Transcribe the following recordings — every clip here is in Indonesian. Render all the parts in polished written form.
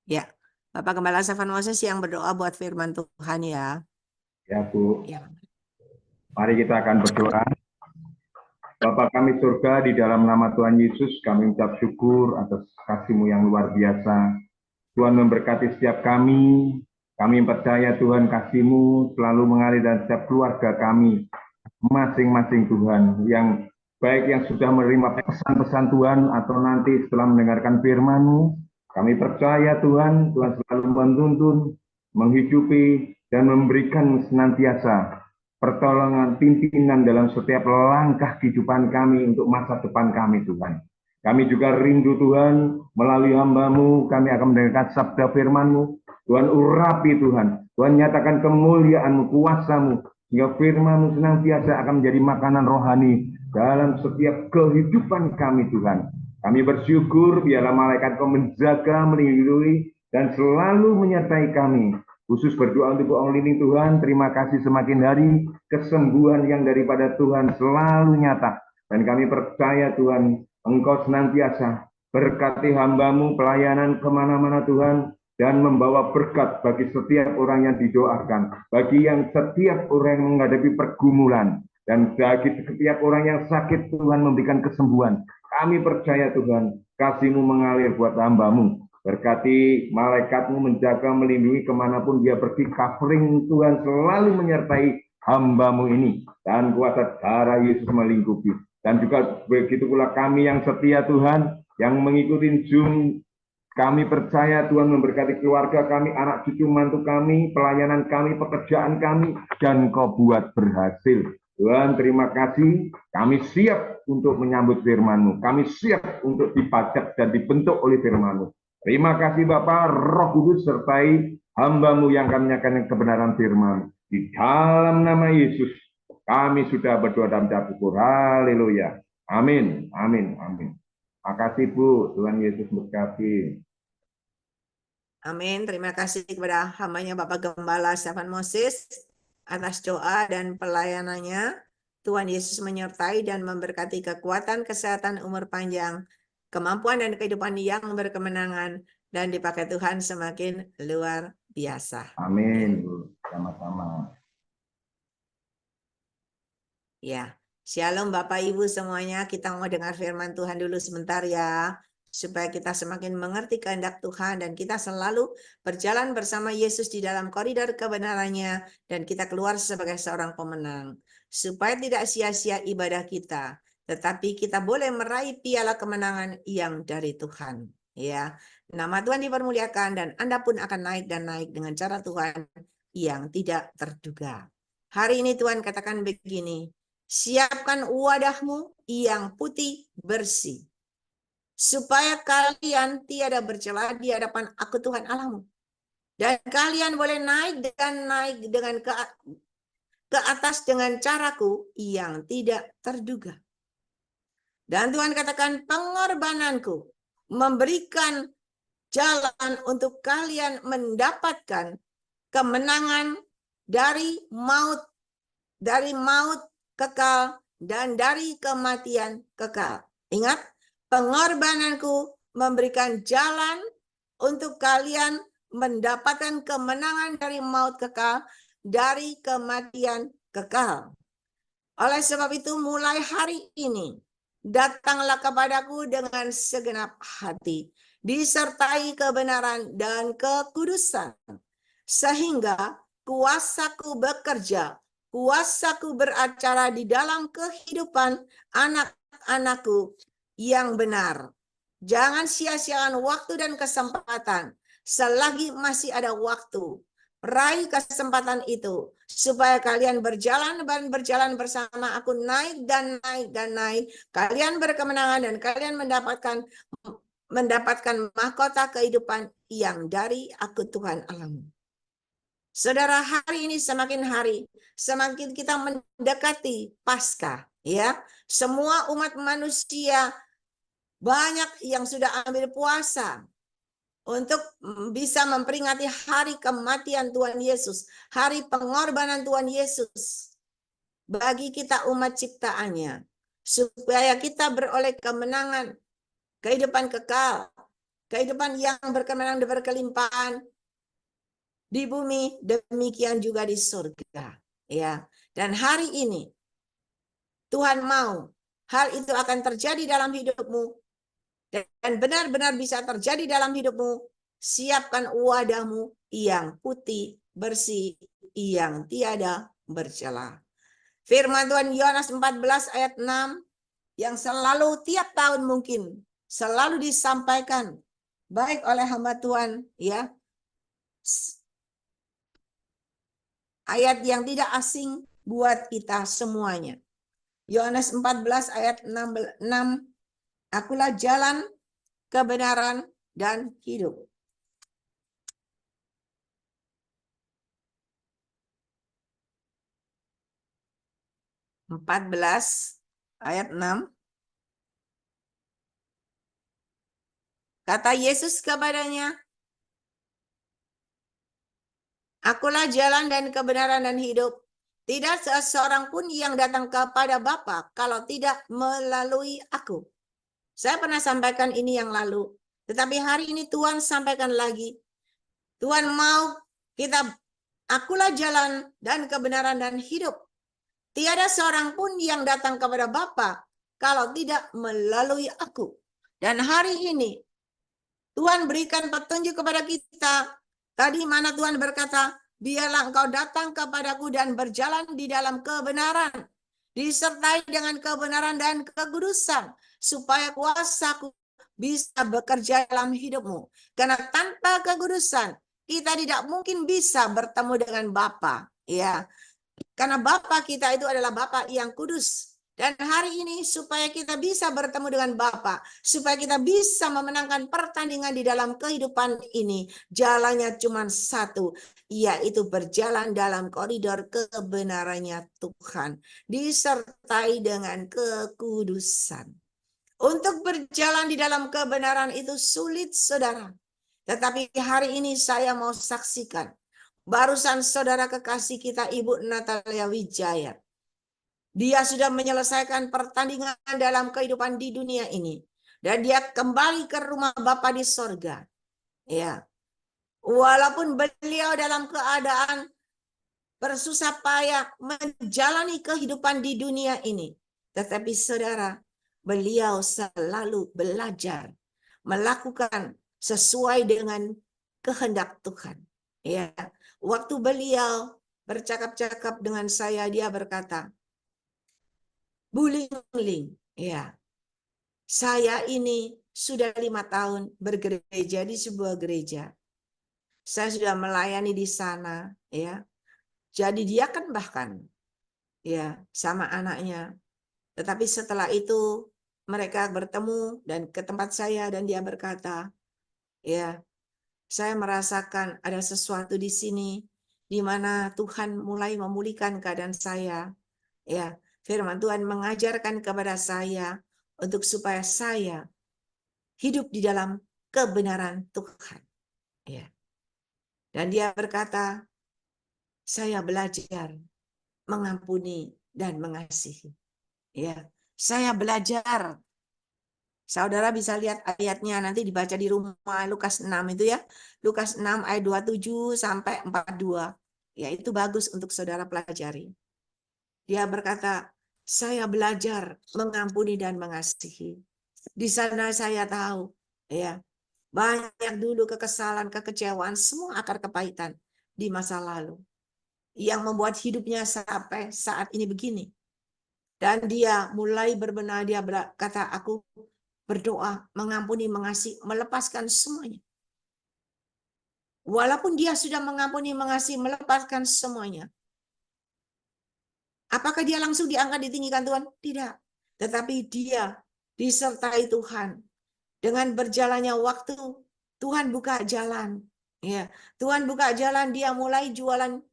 Ya, Bapak Gembala Stefan Moses yang berdoa buat firman Tuhan ya. Ya Bu, Ya. mari kita akan berdoa. Bapa kami surga, di dalam nama Tuhan Yesus kami ucap syukur atas kasih-Mu yang luar biasa. Tuhan memberkati setiap kami. Kami percaya Tuhan kasih-Mu selalu mengalir dalam setiap keluarga kami. Masing-masing Tuhan, yang baik yang sudah menerima pesan-pesan Tuhan atau nanti setelah mendengarkan firman-Mu, kami percaya Tuhan, Tuhan selalu menuntun, menghidupi, dan memberikan senantiasa pertolongan pimpinan dalam setiap langkah kehidupan kami untuk masa depan kami Tuhan. Kami juga rindu Tuhan, melalui hamba-Mu, kami akan mendengarkan sabda firman-Mu. Tuhan urapi Tuhan, Tuhan nyatakan kemuliaan-Mu, kuasa-Mu, sehingga firman-Mu senantiasa akan menjadi makanan rohani dalam setiap kehidupan kami Tuhan. Kami bersyukur biarlah malaikat Kau menjaga, melindungi, dan selalu menyertai kami. Khusus berdoa untuk Ong Lining Tuhan, terima kasih semakin hari kesembuhan yang daripada Tuhan selalu nyata. Dan kami percaya Tuhan, Engkau senantiasa berkati hamba-Mu pelayanan kemana-mana Tuhan, dan membawa berkat bagi setiap orang yang didoakan, bagi yang setiap orang yang menghadapi pergumulan, dan bagi setiap orang yang sakit Tuhan memberikan kesembuhan. Kami percaya Tuhan, kasih-Mu mengalir buat hamba-Mu. Berkati malaikat-Mu menjaga, melindungi kemanapun dia pergi. Covering Tuhan selalu menyertai hamba-Mu ini. Dan kuasa darah Yesus melingkupi. Dan juga begitu pula kami yang setia Tuhan, yang mengikuti Zoom. Kami percaya Tuhan memberkati keluarga kami, anak cucu mantu kami, pelayanan kami, pekerjaan kami, dan Kau buat berhasil. Tuhan, terima kasih. Kami siap untuk menyambut firman-Mu. Kami siap untuk dipajak dan dibentuk oleh firman-Mu. Terima kasih Bapa, Roh Kudus sertai hamba-Mu yang kami nyatakan kebenaran firman. Di dalam nama Yesus, kami sudah berdoa dan bersyukur. Haleluya. Amin, amin, amin. Makasih Bu, Tuhan Yesus berkati. Amin. Terima kasih kepada hambanya Bapak Gembala Stefan Moses atas doa dan pelayanannya. Tuhan Yesus menyertai dan memberkati kekuatan, kesehatan, umur panjang, kemampuan dan kehidupan yang berkemenangan, dan dipakai Tuhan semakin luar biasa. Amin, Bu. Sama-sama. Ya, Shalom Bapak Ibu semuanya. Kita mau dengar firman Tuhan dulu sebentar ya, supaya kita semakin mengerti kehendak Tuhan dan kita selalu berjalan bersama Yesus di dalam koridor kebenarannya dan kita keluar sebagai seorang pemenang. Supaya tidak sia-sia ibadah kita, tetapi kita boleh meraih piala kemenangan yang dari Tuhan. Ya, nama Tuhan dipermuliakan dan Anda pun akan naik dan naik dengan cara Tuhan yang tidak terduga. Hari ini Tuhan katakan begini, siapkan wadahmu yang putih bersih, supaya kalian tiada bercela di hadapan Aku Tuhan Allahmu. Dan kalian boleh naik dan naik dengan ke atas dengan caraku yang tidak terduga. Dan Tuhan katakan pengorbananku memberikan jalan untuk kalian mendapatkan kemenangan dari maut kekal dan dari kematian kekal. Ingat, pengorbananku memberikan jalan untuk kalian mendapatkan kemenangan dari maut kekal, dari kematian kekal. Oleh sebab itu, mulai hari ini, datanglah kepadaku dengan segenap hati, disertai kebenaran dan kekudusan, sehingga kuasaku bekerja, kuasaku beracara di dalam kehidupan anak-anakku yang benar. Jangan sia-siakan waktu dan kesempatan. Selagi masih ada waktu, raih kesempatan itu supaya kalian berjalan bersama Aku, naik dan naik dan naik. Kalian berkemenangan dan kalian mendapatkan mahkota kehidupan yang dari Aku Tuhan Allahmu. Saudara, hari ini semakin hari semakin kita mendekati Paskah, ya. Semua umat manusia banyak yang sudah ambil puasa untuk bisa memperingati hari kematian Tuhan Yesus, hari pengorbanan Tuhan Yesus bagi kita umat ciptaannya, supaya kita beroleh kemenangan, kehidupan kekal, kehidupan yang berkemenangan dan berkelimpahan di bumi, demikian juga di surga. Ya, dan hari ini Tuhan mau hal itu akan terjadi dalam hidupmu dan benar-benar bisa terjadi dalam hidupmu. Siapkan wadahmu yang putih, bersih, yang tiada bercela. Firman Tuhan Yohanes 14 ayat 6 yang selalu tiap tahun mungkin selalu disampaikan baik oleh hamba Tuhan, ya. Ayat yang tidak asing buat kita semuanya. Yohanes 14 ayat 6, akulah jalan, kebenaran, dan hidup. Empat belas ayat 6. Kata Yesus kepadanya, akulah jalan dan kebenaran dan hidup. Tidak seseorang pun yang datang kepada Bapa kalau tidak melalui aku. Saya pernah sampaikan ini yang lalu. Tetapi hari ini Tuhan sampaikan lagi. Tuhan mau kita, akulah jalan dan kebenaran dan hidup. Tiada seorang pun yang datang kepada Bapa kalau tidak melalui aku. Dan hari ini Tuhan berikan petunjuk kepada kita. Tadi mana Tuhan berkata, biarlah engkau datang kepadaku dan berjalan di dalam kebenaran, disertai dengan kebenaran dan kekudusan, supaya kuasaku bisa bekerja dalam hidupmu. Karena tanpa kekudusan, kita tidak mungkin bisa bertemu dengan Bapa. Ya, karena Bapa kita itu adalah Bapa yang kudus. Dan hari ini supaya kita bisa bertemu dengan Bapa, supaya kita bisa memenangkan pertandingan di dalam kehidupan ini, jalannya cuma satu, yaitu berjalan dalam koridor kebenarannya Tuhan, disertai dengan kekudusan. Untuk berjalan di dalam kebenaran itu sulit, saudara. Tetapi hari ini saya mau saksikan, barusan saudara kekasih kita Ibu Natalia Wijaya, dia sudah menyelesaikan pertandingan dalam kehidupan di dunia ini. Dan dia kembali ke rumah Bapa di sorga. Ya. Walaupun beliau dalam keadaan bersusah payah menjalani kehidupan di dunia ini. Tetapi saudara, beliau selalu belajar melakukan sesuai dengan kehendak Tuhan. Ya. Waktu beliau bercakap-cakap dengan saya, dia berkata, Bu Ling, ya, saya ini sudah 5 tahun bergereja di sebuah gereja. Saya sudah melayani di sana, ya. Jadi dia kan bahkan, ya, sama anaknya. Tetapi setelah itu mereka bertemu dan ke tempat saya dan dia berkata, ya, saya merasakan ada sesuatu di sini di mana Tuhan mulai memulihkan keadaan saya, ya. Firman Tuhan mengajarkan kepada saya untuk supaya saya hidup di dalam kebenaran Tuhan. Ya. Dan dia berkata, saya belajar mengampuni dan mengasihi. Ya, saya belajar. Saudara bisa lihat ayatnya nanti dibaca di rumah, Lukas 6 itu ya. Lukas 6 ayat 27 sampai 42. Ya, itu bagus untuk saudara pelajari. Dia berkata, saya belajar mengampuni dan mengasihi. Di sana saya tahu, ya, banyak dulu kekesalan, kekecewaan, semua akar kepahitan di masa lalu yang membuat hidupnya sampai saat ini begini. Dan dia mulai berbenah, dia berkata, aku berdoa, mengampuni, mengasihi, melepaskan semuanya. Walaupun dia sudah mengampuni, mengasihi, melepaskan semuanya. Apakah dia langsung diangkat, ditinggikan Tuhan? Tidak. Tetapi dia disertai Tuhan. Dengan berjalannya waktu, Tuhan buka jalan. Ya, Tuhan buka jalan, dia mulai jualan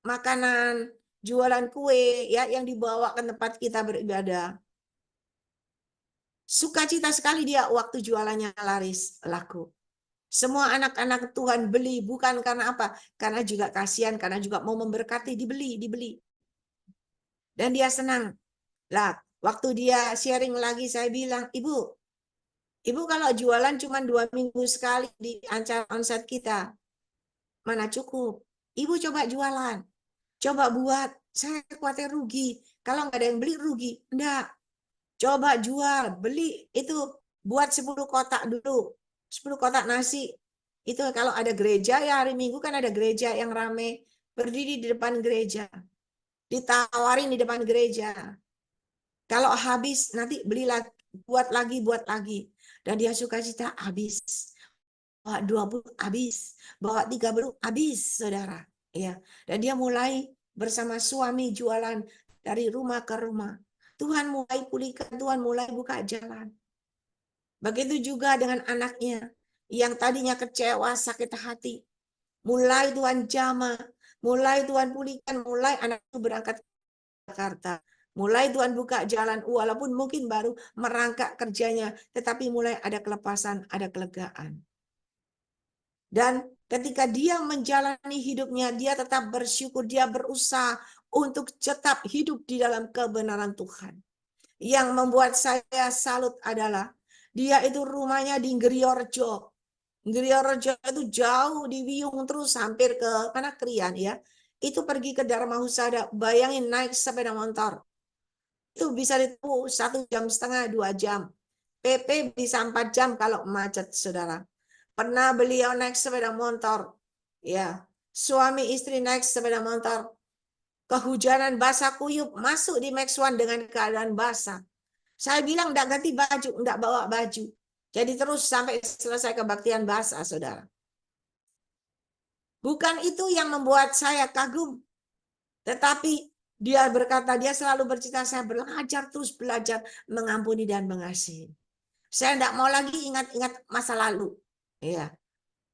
makanan, jualan kue ya yang dibawa ke tempat kita beribadah. Sukacita sekali dia waktu jualannya laris, laku. Semua anak-anak Tuhan beli, bukan karena apa? Karena juga kasihan, karena juga mau memberkati, dibeli. Dan dia senang. Lah, waktu dia sharing lagi, saya bilang, Ibu, Ibu kalau jualan cuma 2 minggu sekali di acara onset kita, mana cukup. Ibu coba jualan, coba buat, saya khawatir rugi. Kalau nggak ada yang beli rugi, enggak. Coba jual, beli itu, buat 10 kotak dulu, 10 kotak nasi. Itu kalau ada gereja ya hari Minggu kan ada gereja yang rame, berdiri di depan gereja, ditawarin di depan gereja. Kalau habis nanti beli lagi, buat lagi. Dan dia sukacita habis. Bawa 20 habis, bawa 30 habis, saudara. Ya, dan dia mulai bersama suami jualan dari rumah ke rumah. Tuhan mulai pulihkan, Tuhan mulai buka jalan. Begitu juga dengan anaknya yang tadinya kecewa, sakit hati. Mulai Tuhan jamah, mulai Tuhan pulihkan, mulai anak itu berangkat ke Jakarta. Mulai Tuhan buka jalan, walaupun mungkin baru merangkak kerjanya, tetapi mulai ada kelepasan, ada kelegaan. Dan ketika dia menjalani hidupnya, dia tetap bersyukur, dia berusaha untuk tetap hidup di dalam kebenaran Tuhan. Yang membuat saya salut adalah, dia itu rumahnya di Ngriorjo. Ngriorjo itu jauh di Wiyung terus hampir ke mana Krian ya. Itu pergi ke Dharma Husada, bayangin naik sepeda motor. Itu bisa ditempuh 1,5 jam, 2 jam. PP bisa 4 jam kalau macet, saudara. Pernah beliau naik sepeda motor, ya, suami istri naik sepeda motor, kehujanan basah kuyup, masuk di Max One dengan keadaan basah. Saya bilang enggak ganti baju, enggak bawa baju. Jadi terus sampai selesai kebaktian basah, saudara. Bukan itu yang membuat saya kagum, tetapi dia berkata, dia selalu bercita, saya belajar, terus belajar mengampuni dan mengasihi. Saya enggak mau lagi ingat-ingat masa lalu. Ya.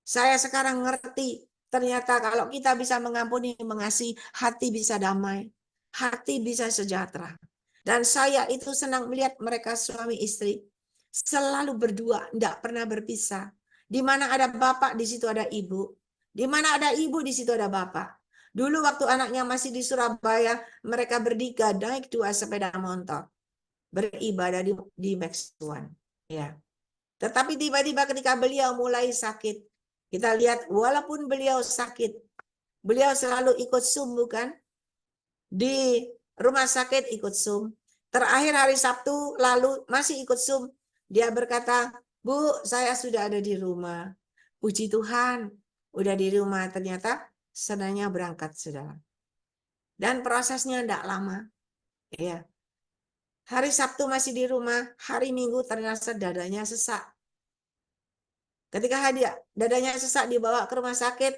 Saya sekarang ngerti, ternyata kalau kita bisa mengampuni, mengasihi, hati bisa damai, hati bisa sejahtera. Dan saya itu senang melihat mereka suami istri selalu berdua, tidak pernah berpisah. Di mana ada bapak, di situ ada ibu. Di mana ada ibu, di situ ada bapak. Dulu waktu anaknya masih di Surabaya, mereka bertiga naik 2 sepeda motor, beribadah di Max One. Ya. Tetapi tiba-tiba ketika beliau mulai sakit, kita lihat walaupun beliau sakit, beliau selalu ikut Zoom, bukan? Di rumah sakit ikut Zoom. Terakhir hari Sabtu lalu masih ikut Zoom. Dia berkata, Bu, saya sudah ada di rumah. Puji Tuhan, udah di rumah. Ternyata sedangnya berangkat, saudara. Dan prosesnya tidak lama. Ya. Hari Sabtu masih di rumah, hari Minggu ternyata dadanya sesak. Ketika dadanya sesak dibawa ke rumah sakit,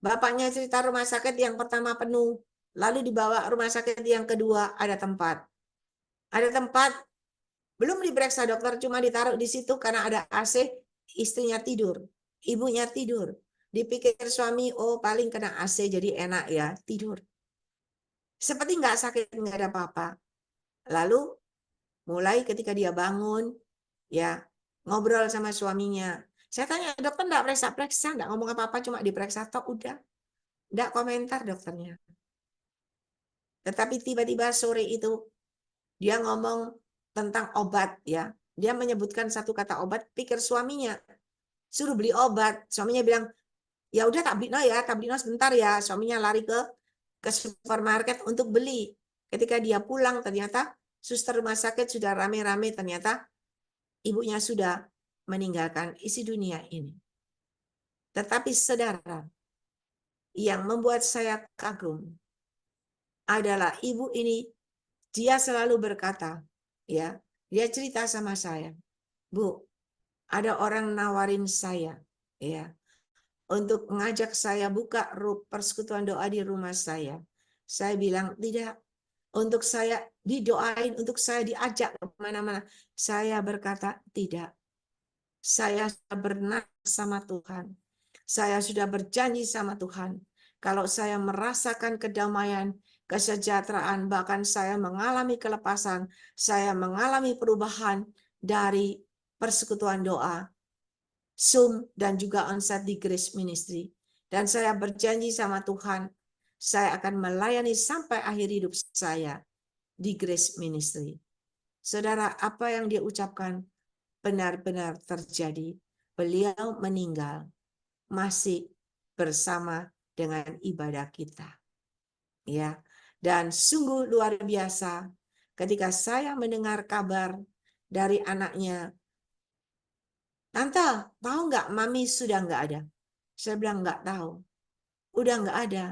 bapaknya cerita rumah sakit yang pertama penuh, lalu dibawa rumah sakit yang kedua ada tempat. Ada tempat, belum diperiksa dokter, cuma ditaruh di situ karena ada AC, istrinya tidur, ibunya tidur. Dipikir suami, oh paling kena AC jadi enak ya, tidur. Seperti nggak sakit, nggak ada apa-apa. Lalu mulai ketika dia bangun, ya ngobrol sama suaminya. Saya tanya, dokter enggak periksa-periksa, enggak ngomong apa-apa, cuma diperiksa tok udah. Enggak komentar dokternya. Tetapi tiba-tiba sore itu dia ngomong tentang obat ya. Dia menyebutkan satu kata obat, pikir suaminya suruh beli obat. Suaminya bilang, "Ya udah tak beli sebentar ya." Suaminya lari ke supermarket untuk beli. Ketika dia pulang ternyata suster rumah sakit sudah rame-rame, ternyata ibunya sudah meninggalkan isi dunia ini. Tetapi saudara, yang membuat saya kagum adalah ibu ini, dia selalu berkata, ya, dia cerita sama saya, Bu, ada orang nawarin saya, ya, untuk mengajak saya buka persekutuan doa di rumah saya. Saya bilang tidak. Untuk saya didoain, untuk saya diajak ke mana-mana. Saya berkata tidak. Saya sudah bernasar sama Tuhan. Saya sudah berjanji sama Tuhan. Kalau saya merasakan kedamaian, kesejahteraan, bahkan saya mengalami kelepasan, saya mengalami perubahan dari persekutuan doa, Zoom, dan juga onsite di Grace Ministry. Dan saya berjanji sama Tuhan, saya akan melayani sampai akhir hidup saya di Grace Ministry. Saudara, apa yang dia ucapkan benar-benar terjadi. Beliau meninggal masih bersama dengan ibadah kita. Ya, dan sungguh luar biasa ketika saya mendengar kabar dari anaknya, "Tante, tahu nggak Mami sudah nggak ada?" Saya bilang nggak tahu, udah nggak ada.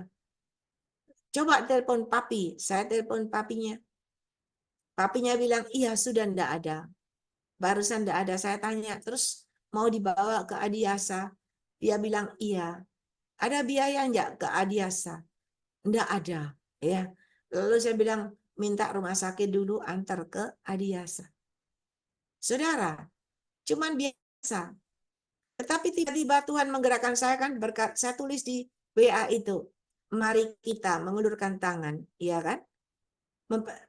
Coba telepon papi. Saya telepon papinya. Papinya bilang, iya sudah nggak ada. Barusan nggak ada. Saya tanya, terus mau dibawa ke Adiasa? Dia bilang iya. Ada biaya nggak ke Adiasa? Nggak ada. Ya. Lalu saya bilang, minta rumah sakit dulu antar ke Adiasa. Saudara, cuman biasa. Tetapi tiba-tiba Tuhan menggerakkan saya kan berkat saya tulis di WA itu. Mari kita mengulurkan tangan, iya kan?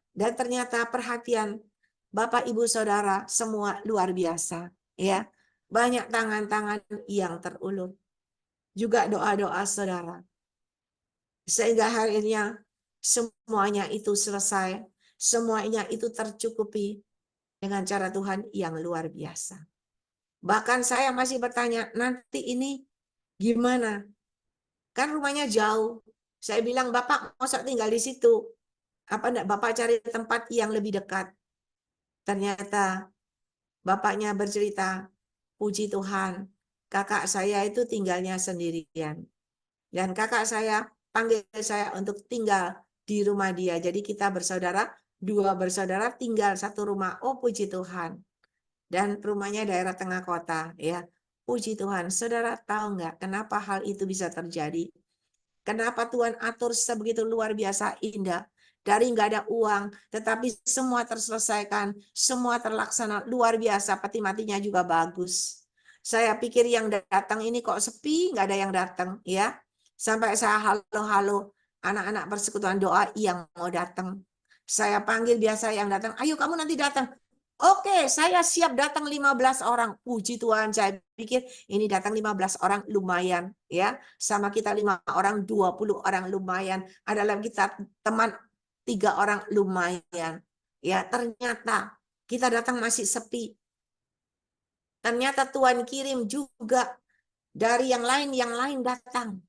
Dan ternyata perhatian Bapak Ibu Saudara semua luar biasa, ya. Banyak tangan-tangan yang terulur. Juga doa-doa saudara. Sehingga akhirnya semuanya itu selesai, semuanya itu tercukupi dengan cara Tuhan yang luar biasa. Bahkan saya masih bertanya, nanti ini gimana? Kan rumahnya jauh. Saya bilang, Bapak masa tinggal di situ? Apa enggak Bapak cari tempat yang lebih dekat? Ternyata bapaknya bercerita, puji Tuhan, kakak saya itu tinggalnya sendirian. Dan kakak saya panggil saya untuk tinggal di rumah dia. Jadi kita bersaudara, dua bersaudara tinggal satu rumah. Oh puji Tuhan. Dan rumahnya daerah tengah kota. Ya, puji Tuhan. Saudara tahu nggak kenapa hal itu bisa terjadi? Kenapa Tuhan atur sebegitu luar biasa indah? Dari nggak ada uang, tetapi semua terselesaikan, semua terlaksana luar biasa, peti matinya juga bagus. Saya pikir yang datang ini kok sepi, nggak ada yang datang, ya. Sampai saya halo-halo anak-anak persekutuan doa yang mau datang. Saya panggil biasa yang datang, ayo kamu nanti datang. Oke, saya siap datang 15 orang. Puji Tuhan, saya pikir ini datang 15 orang lumayan, ya. Sama kita 5 orang, 20 orang lumayan. Ada lagi kita teman 3 orang lumayan. Ya, ternyata kita datang masih sepi. Ternyata Tuhan kirim juga dari yang lain datang.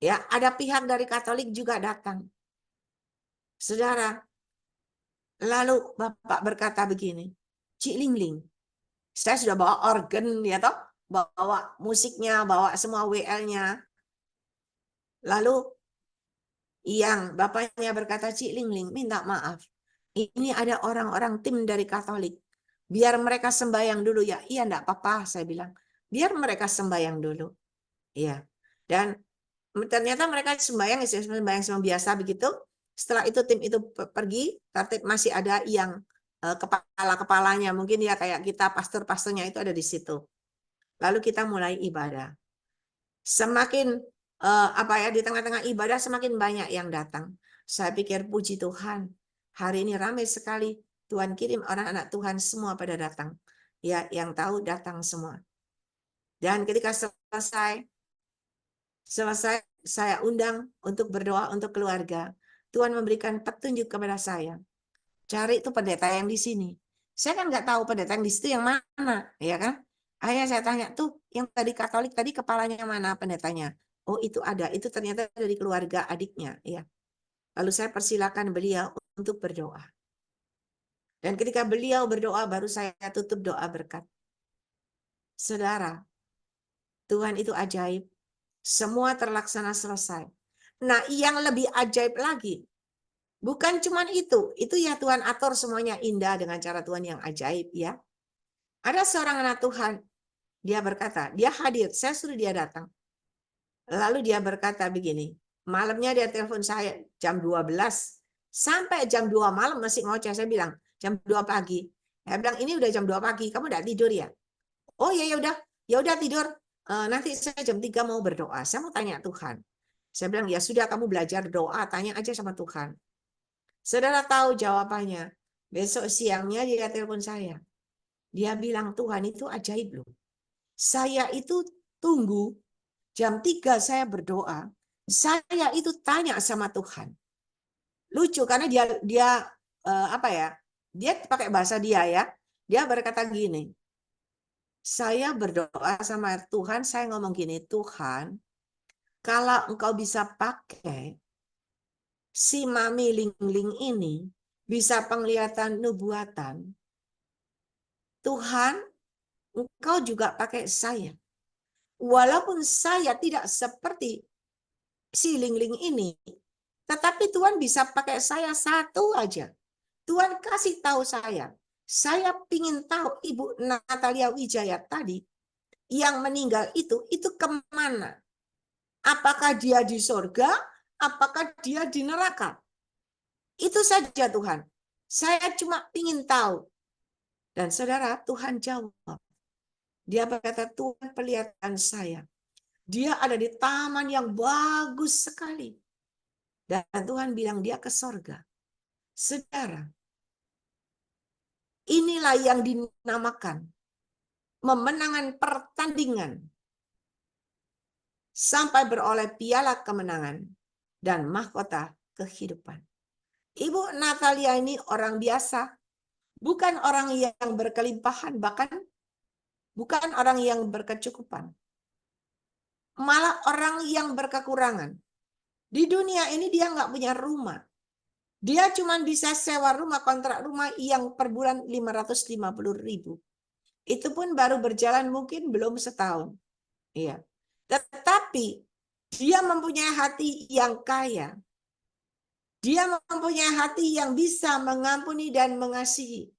Ya, ada pihak dari Katolik juga datang. Saudara, lalu Bapak berkata begini, Cik Lingling, saya sudah bawa organ, ya toh, bawa musiknya, bawa semua WL-nya. Lalu yang bapaknya berkata, Cik Lingling, minta maaf. Ini ada orang-orang tim dari Katolik. Biar mereka sembahyang dulu ya. Iya, enggak apa-apa, saya bilang. Biar mereka sembahyang dulu. Iya. Dan ternyata mereka sembahyang semua biasa begitu. Setelah itu tim itu pergi, tertib masih ada yang kepala-kepalanya, mungkin ya kayak kita pastor-pastornya itu ada di situ. Lalu kita mulai ibadah. Semakin di tengah-tengah ibadah semakin banyak yang datang. Saya pikir puji Tuhan, hari ini ramai sekali. Tuhan kirim orang-anak Tuhan semua pada datang. Ya, yang tahu datang semua. Dan ketika selesai saya undang untuk berdoa untuk keluarga. Tuhan memberikan petunjuk kepada saya. Cari itu pendeta yang di sini. Saya kan nggak tahu pendeta yang di situ yang mana, ya kan? Akhirnya saya tanya tuh, yang tadi Katolik tadi kepalanya mana pendetanya? Oh itu ada, itu ternyata dari keluarga adiknya, ya. Lalu saya persilakan beliau untuk berdoa. Dan ketika beliau berdoa, baru saya tutup doa berkat. Saudara, Tuhan itu ajaib. Semua terlaksana selesai. Nah, yang lebih ajaib lagi, bukan cuma itu ya Tuhan atur semuanya indah dengan cara Tuhan yang ajaib, ya. Ada seorang anak Tuhan, dia berkata, dia hadir, saya suruh dia datang. Lalu dia berkata begini, malamnya dia telepon saya jam 12, sampai jam 2 malam masih ngoceh. Saya bilang, jam 2 pagi. Saya bilang, ini udah jam 2 pagi, kamu udah tidur ya? Oh ya udah tidur. Nanti saya jam 3 mau berdoa. Saya mau tanya Tuhan. Saya bilang, ya sudah kamu belajar doa, tanya aja sama Tuhan. Saudara tahu jawabannya. Besok siangnya dia telepon saya. Dia bilang, Tuhan itu ajaib loh. Saya itu tunggu jam 3 saya berdoa. Saya itu tanya sama Tuhan. Lucu karena dia dia pakai bahasa dia ya. Dia berkata gini, Saya berdoa sama Tuhan, saya ngomong gini, Tuhan, kalau Engkau bisa pakai si Mami Ling-Ling ini, bisa penglihatan nubuatan, Tuhan, Engkau juga pakai saya. Walaupun saya tidak seperti si Ling-Ling ini, tetapi Tuhan bisa pakai saya satu aja. Tuhan kasih tahu saya pingin tahu Ibu Natalia Wijaya tadi, yang meninggal itu kemana? Apakah dia di surga? Apakah dia di neraka? Itu saja Tuhan. Saya cuma pingin tahu. Dan saudara, Tuhan jawab. Dia berkata, Tuhan perlihatkan saya. Dia ada di taman yang bagus sekali. Dan Tuhan bilang dia ke surga. Saudara, inilah yang dinamakan memenangkan pertandingan sampai beroleh piala kemenangan dan mahkota kehidupan. Ibu Natalia ini orang biasa, bukan orang yang berkelimpahan, bahkan bukan orang yang berkecukupan. Malah orang yang berkekurangan. Di dunia ini dia nggak punya rumah. Dia cuma bisa sewa rumah, kontrak rumah yang per bulan 550.000. Itu pun baru berjalan mungkin belum setahun. Iya. Tetapi dia mempunyai hati yang kaya. Dia mempunyai hati yang bisa mengampuni dan mengasihi.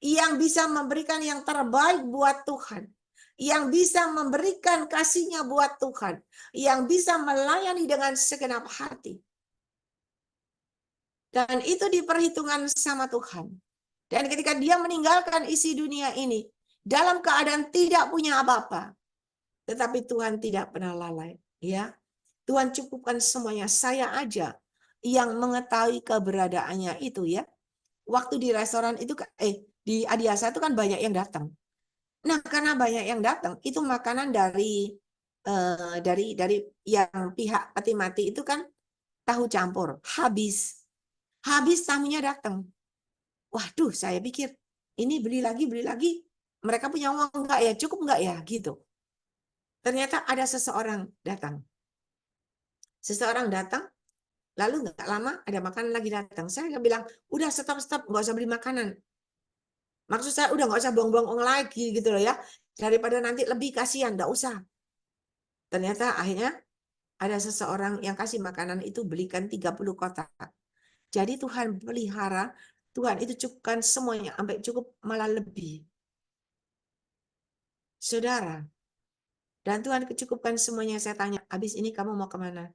Yang bisa memberikan yang terbaik buat Tuhan. Yang bisa memberikan kasihnya buat Tuhan. Yang bisa melayani dengan segenap hati. Dan itu diperhitungkan sama Tuhan. Dan ketika dia meninggalkan isi dunia ini, dalam keadaan tidak punya apa-apa, tetapi Tuhan tidak pernah lalai. Ya, Tuhan cukupkan semuanya. Saya aja yang mengetahui keberadaannya itu ya. Waktu di restoran itu, di Adiasa itu kan banyak yang datang. Nah, karena banyak yang datang, itu makanan dari yang pihak peti mati itu kan tahu campur, habis tamunya datang. Waduh, saya pikir ini beli lagi, mereka punya uang enggak ya, cukup enggak ya, gitu. Ternyata ada seseorang datang, lalu enggak lama ada makanan lagi datang. Saya bilang, udah stop, enggak usah beli makanan. Maksud saya udah nggak usah buang-buang uang lagi gitu loh ya. Daripada nanti lebih kasihan, nggak usah. Ternyata akhirnya ada seseorang yang kasih makanan itu belikan 30 kotak. Jadi Tuhan pelihara, Tuhan itu cukupkan semuanya, sampai cukup malah lebih. Saudara, dan Tuhan kecukupkan semuanya. Saya tanya, habis ini kamu mau kemana?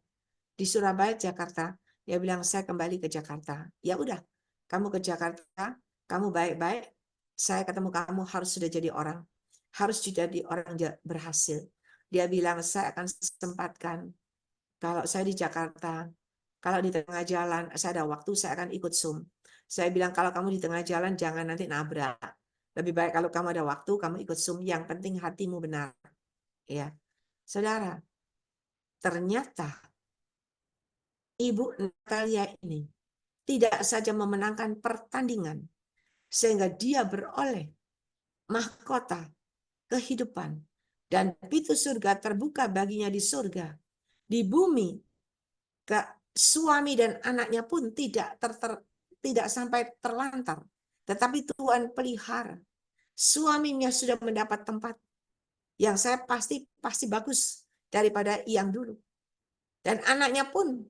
Di Surabaya, Jakarta. Dia bilang, saya kembali ke Jakarta. Ya udah, kamu ke Jakarta, kamu baik-baik, saya ketemu kamu harus sudah jadi orang. Harus jadi orang berhasil. Dia bilang, saya akan sempatkan. Kalau saya di Jakarta, kalau di tengah jalan, saya ada waktu, saya akan ikut Zoom. Saya bilang, kalau kamu di tengah jalan, jangan nanti nabrak. Lebih baik kalau kamu ada waktu, kamu ikut Zoom. Yang penting hatimu benar. Ya, saudara, ternyata Ibu Natalia ini tidak saja memenangkan pertandingan, sehingga dia beroleh mahkota kehidupan, dan pintu surga terbuka baginya di surga. Di bumi, suami dan anaknya pun tidak sampai terlantar, tetapi Tuhan pelihara. Suaminya sudah mendapat tempat yang saya pasti bagus daripada yang dulu. Dan anaknya pun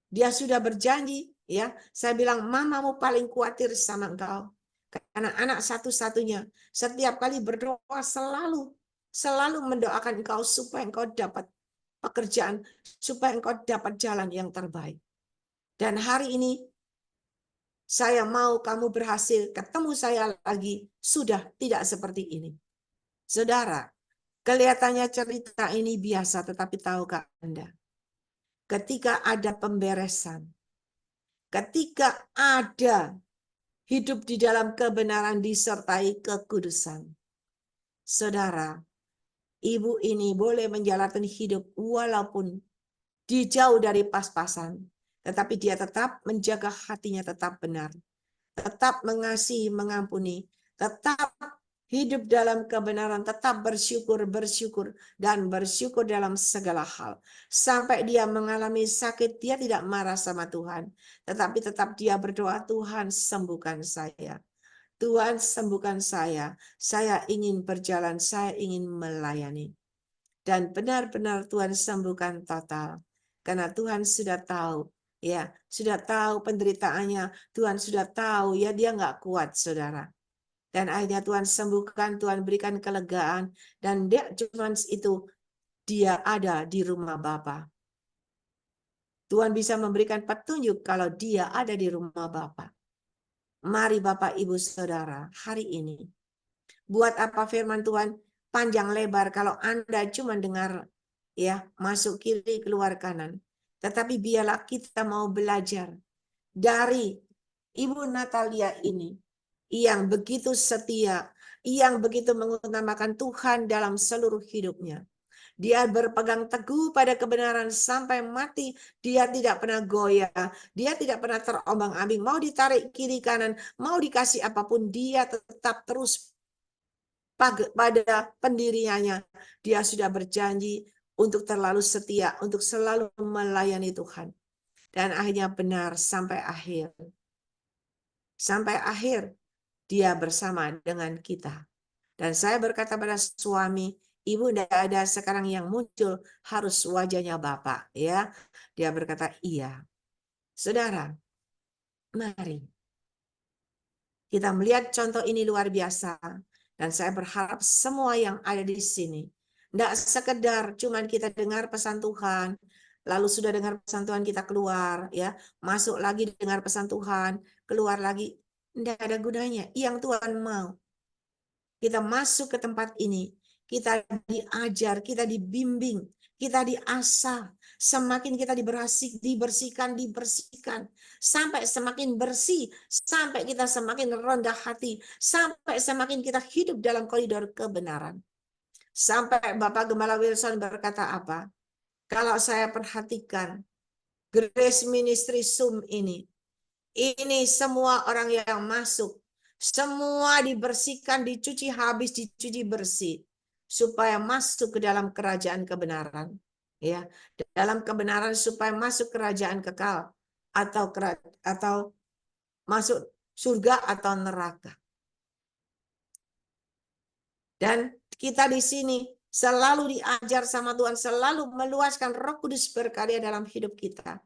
dia sudah berjanji, ya. Saya bilang, mamamu paling khawatir sama engkau. Karena anak satu-satunya, setiap kali berdoa selalu mendoakan engkau supaya engkau dapat pekerjaan, supaya engkau dapat jalan yang terbaik. Dan hari ini, saya mau kamu berhasil, ketemu saya lagi, sudah tidak seperti ini. Saudara, kelihatannya cerita ini biasa, tetapi tahukah Anda? Ketika ada pemberesan, ketika ada hidup di dalam kebenaran disertai kekudusan, saudara, ibu ini boleh menjalani hidup walaupun dijauh dari pas-pasan, tetapi dia tetap menjaga hatinya tetap benar, tetap mengasihi, mengampuni, tetap hidup dalam kebenaran, tetap bersyukur, dan bersyukur dalam segala hal. Sampai dia mengalami sakit, dia tidak marah sama Tuhan, tetapi tetap dia berdoa, Tuhan sembuhkan saya. Tuhan sembuhkan saya ingin berjalan, saya ingin melayani. Dan benar-benar Tuhan sembuhkan total. Karena Tuhan sudah tahu, ya, sudah tahu penderitaannya, Tuhan sudah tahu, ya, dia nggak kuat, saudara. Dan akhirnya Tuhan sembuhkan, Tuhan berikan kelegaan, dan dia cuma itu, dia ada di rumah Bapa. Tuhan bisa memberikan petunjuk kalau dia ada di rumah Bapa. Mari Bapak Ibu Saudara, hari ini, buat apa firman Tuhan panjang lebar kalau Anda cuma dengar, ya, masuk kiri keluar kanan. Tetapi biarlah kita mau belajar dari Ibu Natalia ini, yang begitu setia, yang begitu mengutamakan Tuhan dalam seluruh hidupnya. Dia berpegang teguh pada kebenaran sampai mati. Dia tidak pernah goyah. Dia tidak pernah terombang-ambing. Mau ditarik kiri kanan, mau dikasih apapun, dia tetap terus pada pendiriannya. Dia sudah berjanji untuk terlalu setia, untuk selalu melayani Tuhan. Dan akhirnya benar sampai akhir. Sampai akhir dia bersama dengan kita. Dan saya berkata pada suami, ibu tidak ada sekarang yang muncul, harus wajahnya Bapak, ya. Dia berkata, iya. Saudara, mari kita melihat contoh ini luar biasa. Dan saya berharap semua yang ada di sini, tidak sekedar cuman kita dengar pesan Tuhan, lalu sudah dengar pesan Tuhan kita keluar, ya, masuk lagi dengar pesan Tuhan, keluar lagi, tidak ada gunanya. Yang Tuhan mau kita masuk ke tempat ini, kita diajar, kita dibimbing, kita diasah. Semakin kita dibersihkan, sampai semakin bersih, sampai kita semakin rendah hati, sampai semakin kita hidup dalam koridor kebenaran. Sampai Bapak Gembala Wilson berkata apa? Kalau saya perhatikan Grace Ministry Zoom ini semua orang yang masuk, semua dibersihkan, dicuci habis, dicuci bersih, supaya masuk ke dalam kerajaan kebenaran, ya, dalam kebenaran supaya masuk kerajaan kekal atau masuk surga atau neraka. Dan kita di sini selalu diajar sama Tuhan, selalu meluaskan Roh Kudus berkarya dalam hidup kita.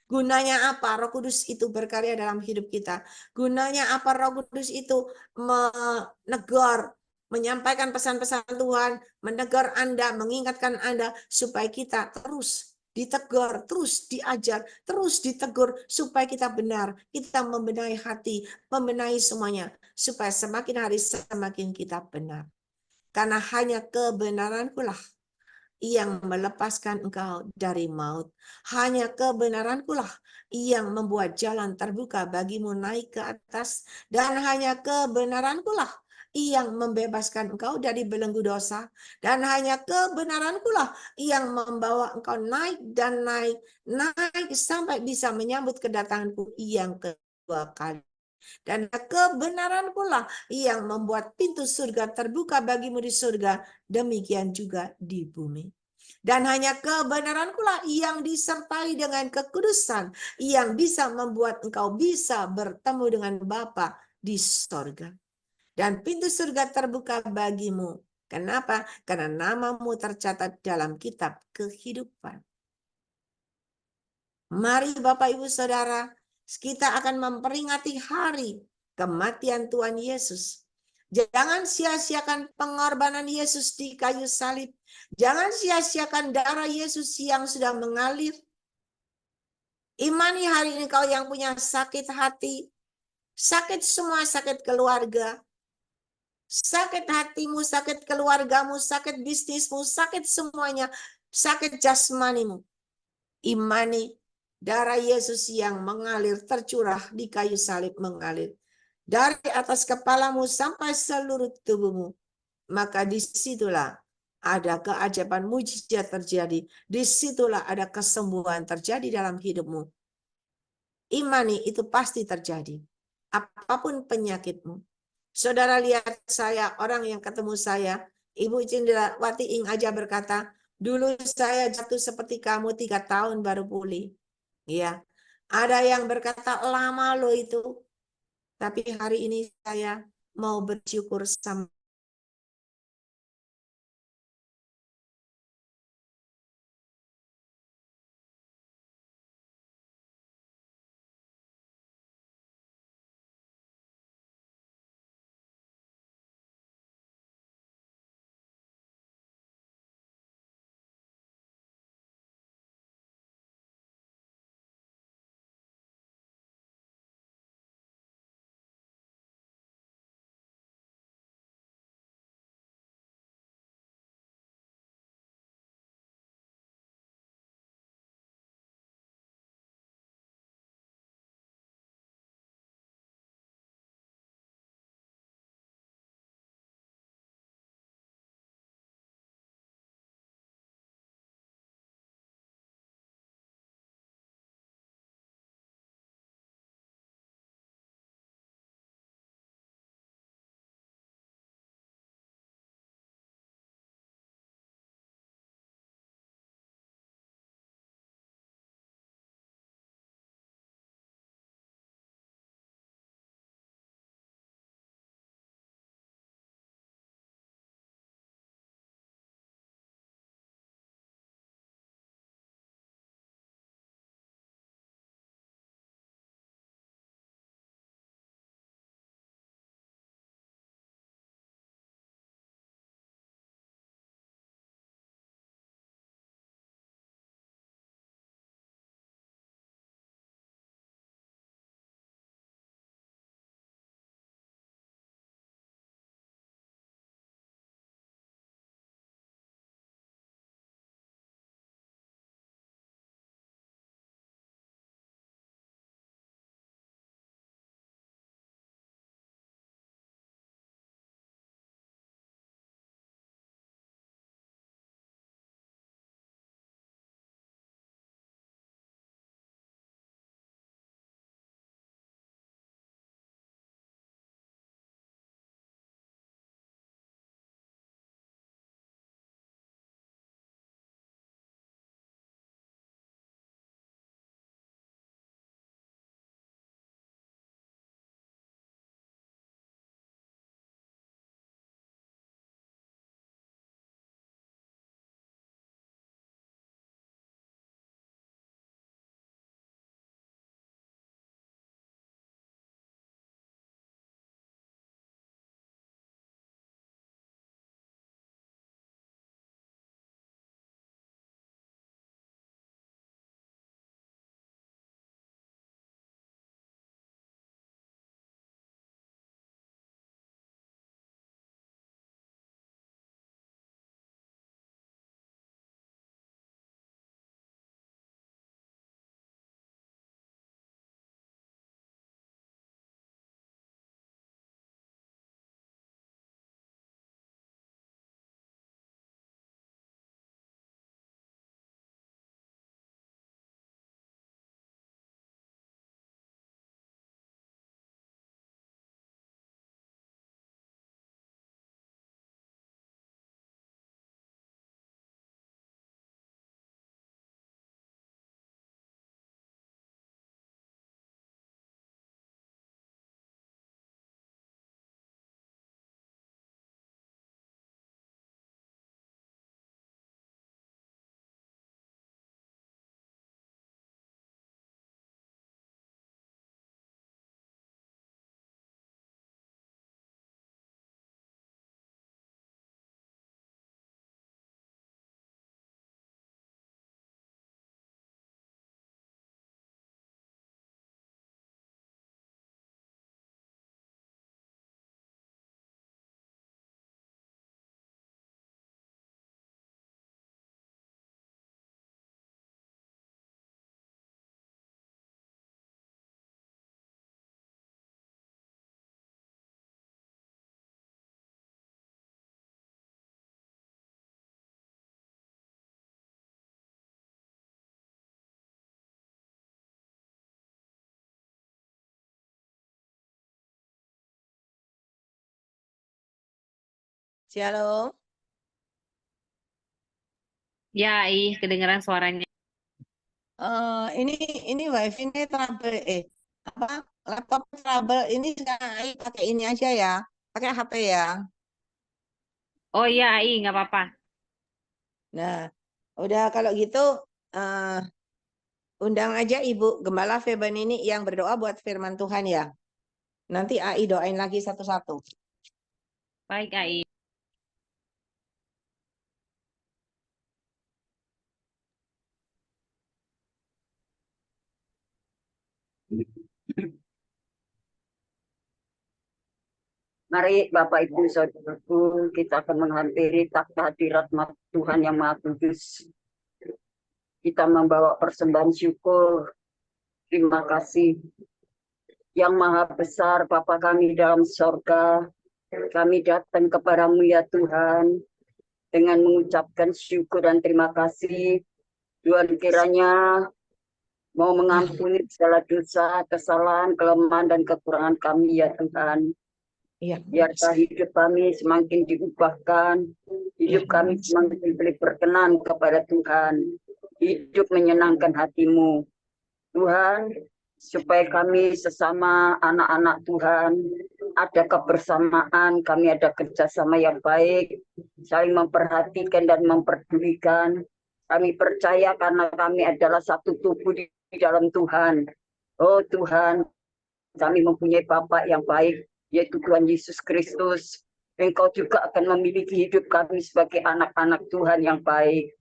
Gunanya apa Roh Kudus itu berkarya dalam hidup kita? Gunanya apa Roh Kudus itu menegur, menyampaikan pesan-pesan Tuhan, menegur Anda, mengingatkan Anda, supaya kita terus ditegur, terus diajar, terus ditegur, supaya kita benar, kita membenahi hati, membenahi semuanya, supaya semakin hari semakin kita benar. Karena hanya kebenarankulah yang melepaskan engkau dari maut. Hanya kebenarankulah yang membuat jalan terbuka bagimu naik ke atas. Dan hanya kebenarankulah yang membebaskan engkau dari belenggu dosa. Dan hanya kebenarankulah yang membawa engkau naik dan naik sampai bisa menyambut kedatanganku yang kedua kali. Dan kebenarankulah yang membuat pintu surga terbuka bagimu di surga, demikian juga di bumi. Dan hanya kebenarankulah yang disertai dengan kekudusan, yang bisa membuat engkau bisa bertemu dengan Bapa di surga. Dan pintu surga terbuka bagimu. Kenapa? Karena namamu tercatat dalam kitab kehidupan. Mari Bapak Ibu Saudara, kita akan memperingati hari kematian Tuhan Yesus. Jangan sia-siakan pengorbanan Yesus di kayu salib. Jangan sia-siakan darah Yesus yang sudah mengalir. Imani hari ini kau yang punya sakit hati, sakit semua, sakit keluarga, sakit hatimu, sakit keluargamu, sakit bisnismu, sakit semuanya, sakit jasmanimu. Imani darah Yesus yang mengalir, tercurah di kayu salib, mengalir dari atas kepalamu sampai seluruh tubuhmu. Maka disitulah ada keajaiban mujizat terjadi. Disitulah ada kesembuhan terjadi dalam hidupmu. Imani itu pasti terjadi. Apapun penyakitmu, Saudara lihat saya, orang yang ketemu saya, Ibu Cindrawati Ing aja berkata, dulu saya jatuh seperti kamu 3 tahun baru pulih. Iya, ada yang berkata lama loh itu. Tapi hari ini saya mau bersyukur sama Shalom. Ya, kedengaran suaranya. Ini wifi-nya trouble, laptop trouble. Ini sekarang Ai pakai ini aja ya, pakai HP ya. Oh iya, nggak apa-apa. Nah, udah kalau gitu undang aja Ibu Gembala Feben ini yang berdoa buat firman Tuhan ya. Nanti Ai doain lagi satu-satu. Baik, Ai. Mari Bapak Ibu Saudaraku, kita akan menghampiri takhta hadirat Tuhan yang Maha Kudus. Kita membawa persembahan syukur. Terima kasih yang Maha Besar Bapa kami dalam sorga. Kami datang kepadamu ya Tuhan dengan mengucapkan syukur dan terima kasih. Tuhan kiranya mau mengampuni segala dosa, kesalahan, kelemahan, dan kekurangan kami ya Tuhan. Iya. Biarlah hidup kami semakin diubahkan, hidup kami semakin berkenan kepada Tuhan, hidup menyenangkan hatimu. Tuhan, supaya kami sesama anak-anak Tuhan, ada kebersamaan, kami ada kerjasama yang baik, saling memperhatikan dan memperdulikan. Kami percaya karena kami adalah satu tubuh di dalam Tuhan. Oh Tuhan, kami mempunyai Bapa yang baik, yaitu Tuhan Yesus Kristus. Engkau juga akan memiliki hidup kami sebagai anak-anak Tuhan yang baik.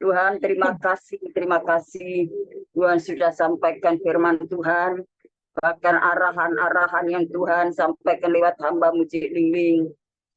Tuhan, terima kasih. Tuhan sudah sampaikan firman Tuhan, bahkan arahan-arahan yang Tuhan sampaikan lewat hamba-Mu Cik Lingling.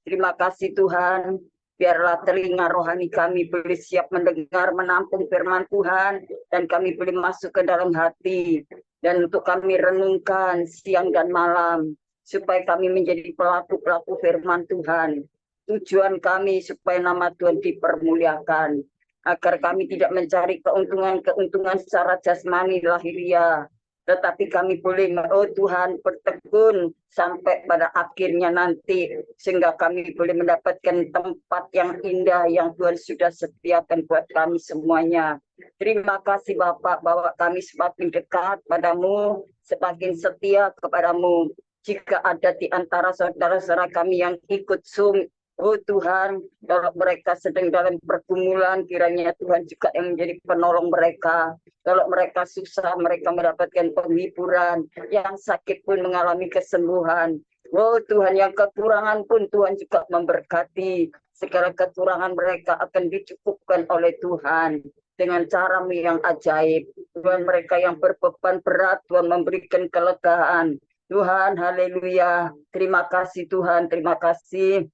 Terima kasih Tuhan, biarlah telinga rohani kami boleh siap mendengar, menampung firman Tuhan, dan kami boleh masuk ke dalam hati, dan untuk kami renungkan siang dan malam, supaya kami menjadi pelaku-pelaku firman Tuhan. Tujuan kami supaya nama Tuhan dipermuliakan, agar kami tidak mencari keuntungan secara jasmani lahiriah, tetapi kami boleh, oh Tuhan, bertekun sampai pada akhirnya nanti, sehingga kami boleh mendapatkan tempat yang indah yang Tuhan sudah sediakan buat kami semuanya. Terima kasih Bapak, bahwa kami semakin dekat padamu, semakin setia kepadamu. Jika ada di antara saudara-saudara kami yang ikut Zoom, oh Tuhan, kalau mereka sedang dalam pergumulan, kiranya Tuhan juga yang menjadi penolong mereka. Kalau mereka susah, mereka mendapatkan penghiburan. Yang sakit pun mengalami kesembuhan. Oh Tuhan, yang kekurangan pun Tuhan juga memberkati. Segala kekurangan mereka akan dicukupkan oleh Tuhan dengan cara-Mu yang ajaib. Tuhan, mereka yang berbeban berat, Tuhan memberikan kelegaan. Tuhan, haleluya. Terima kasih Tuhan, terima kasih.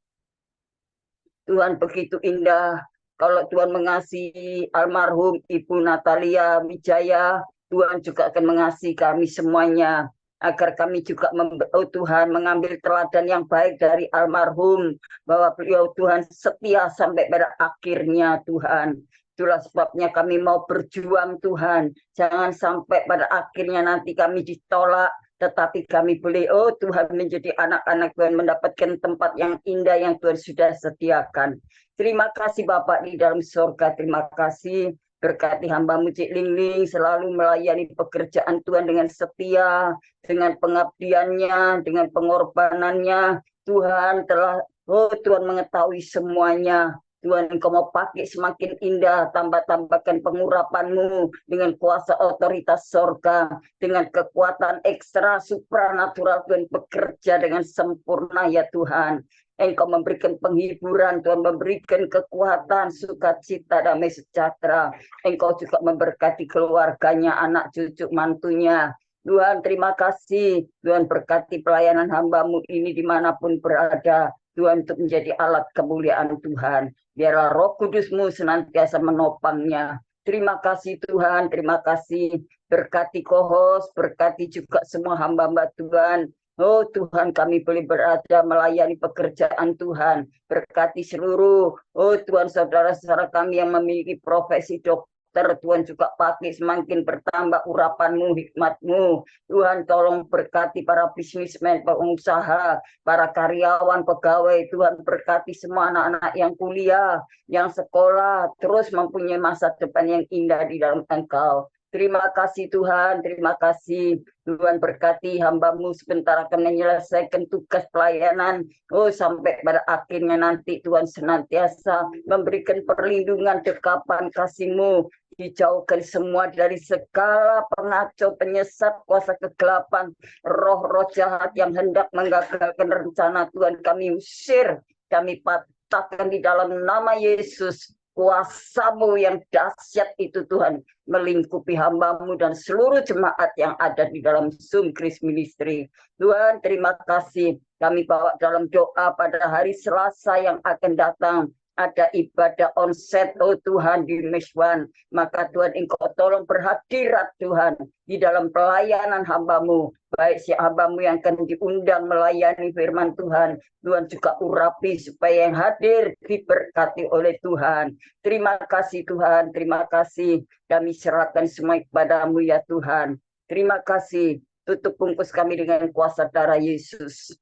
Tuhan, begitu indah. Kalau Tuhan mengasihi almarhum Ibu Natalia Wijaya, Tuhan juga akan mengasihi kami semuanya. Agar kami juga, oh Tuhan, mengambil teladan yang baik dari almarhum, bahwa beliau Tuhan setia sampai pada akhirnya Tuhan. Itulah sebabnya kami mau berjuang Tuhan. Jangan sampai pada akhirnya nanti kami ditolak, tetapi kami boleh, oh Tuhan, menjadi anak-anak Tuhan, mendapatkan tempat yang indah yang Tuhan sudah sediakan. Terima kasih Bapak di dalam surga, terima kasih. Berkati hamba-Mu Cik Lingling, selalu melayani pekerjaan Tuhan dengan setia, dengan pengabdiannya, dengan pengorbanannya. Tuhan telah, oh Tuhan mengetahui semuanya. Tuhan, Engkau mau pakai semakin indah, tambahkan pengurapan-Mu dengan kuasa otoritas sorga, dengan kekuatan ekstra supranatural, Tuhan bekerja dengan sempurna ya Tuhan. Engkau memberikan penghiburan, Tuhan memberikan kekuatan, sukacita, damai sejahtera. Engkau juga memberkati keluarganya, anak cucu mantunya. Tuhan, terima kasih. Tuhan, berkati pelayanan hamba-Mu ini dimanapun berada. Tuhan, untuk menjadi alat kemuliaan Tuhan. Biarlah Roh Kudus-Mu senantiasa menopangnya. Terima kasih Tuhan, terima kasih. Berkati kohos, berkati juga semua hamba-hamba Tuhan. Oh Tuhan, kami boleh berada melayani pekerjaan Tuhan. Berkati seluruh, oh Tuhan, saudara-saudara kami yang memiliki profesi dokter, dokter Tuhan juga pakai semakin bertambah urapan-Mu, hikmat-Mu. Tuhan tolong berkati para bisnismen, pengusaha, para karyawan, pegawai. Tuhan berkati semua anak-anak yang kuliah, yang sekolah, terus mempunyai masa depan yang indah di dalam Engkau. Terima kasih Tuhan, terima kasih. Tuhan berkati hamba-Mu sebentar akan menyelesaikan tugas pelayanan. Oh, sampai pada akhirnya nanti Tuhan senantiasa memberikan perlindungan, dekapan kasih-Mu. Dijauhkan semua dari segala pengacau, penyesat, kuasa kegelapan, roh-roh jahat yang hendak menggagalkan rencana Tuhan. Kami usir, kami patahkan di dalam nama Yesus. Kuasa-Mu yang dahsyat itu Tuhan melingkupi hamba-Mu dan seluruh jemaat yang ada di dalam Zoom Grace Ministry. Tuhan, terima kasih. Kami bawa dalam doa pada hari Selasa yang akan datang. Ada ibadah onset, oh Tuhan, di Meswan. Maka Tuhan, Engkau tolong berhadirat Tuhan di dalam pelayanan hamba-Mu. Baik si hamba-Mu yang akan diundang melayani firman Tuhan. Tuhan juga urapi supaya yang hadir diberkati oleh Tuhan. Terima kasih Tuhan, terima kasih. Kami serahkan semua kepada-Mu ya Tuhan. Terima kasih. Tutup bungkus kami dengan kuasa darah Yesus.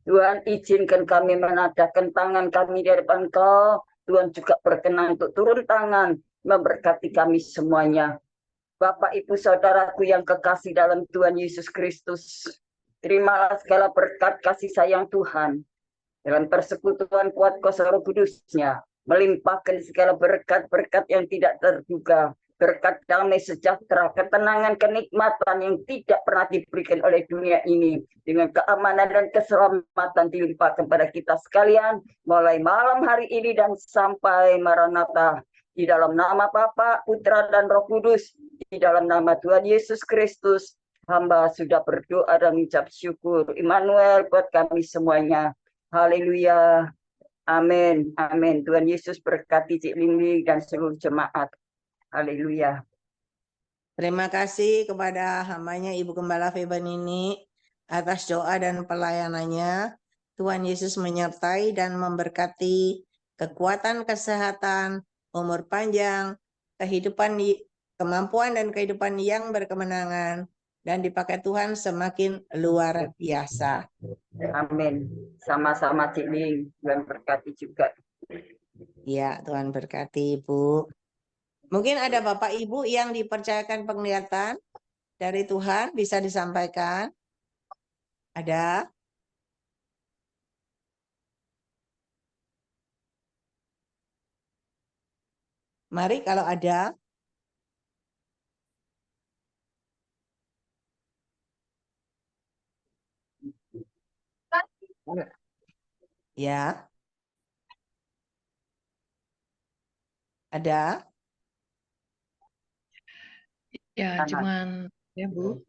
Tuhan, izinkan kami menadahkan tangan kami di hadapan Engkau. Tuhan juga berkenan untuk turun tangan memberkati kami semuanya. Bapak, Ibu, Saudaraku yang kekasih dalam Tuhan Yesus Kristus, terimalah segala berkat kasih sayang Tuhan dalam persekutuan kuat kuasa Roh Kudus-Nya, melimpahkan segala berkat-berkat yang tidak terduga, berkat damai sejahtera, ketenangan, kenikmatan yang tidak pernah diberikan oleh dunia ini, dengan keamanan dan keselamatan dilimpahkan kepada kita sekalian, mulai malam hari ini dan sampai Maranatha. Di dalam nama Bapa, Putra, dan Roh Kudus, di dalam nama Tuhan Yesus Kristus, hamba sudah berdoa dan mengucap syukur. Immanuel buat kami semuanya. Haleluya. Amin. Amin. Tuhan Yesus berkati Cik Lingling dan seluruh jemaat. Haleluya. Terima kasih kepada hambanya Ibu Gembala Feben ini atas doa dan pelayanannya. Tuhan Yesus menyertai dan memberkati kekuatan, kesehatan, umur panjang, kehidupan, kemampuan dan kehidupan yang berkemenangan, dan dipakai Tuhan semakin luar biasa. Amin. Sama-sama Cik Ling. Tuhan berkati juga. Ya, Tuhan berkati Ibu. Mungkin ada Bapak Ibu yang dipercayakan penglihatan dari Tuhan, bisa disampaikan? Ada? Mari kalau ada. Ya. Ada? Ya, cuman ya Bu.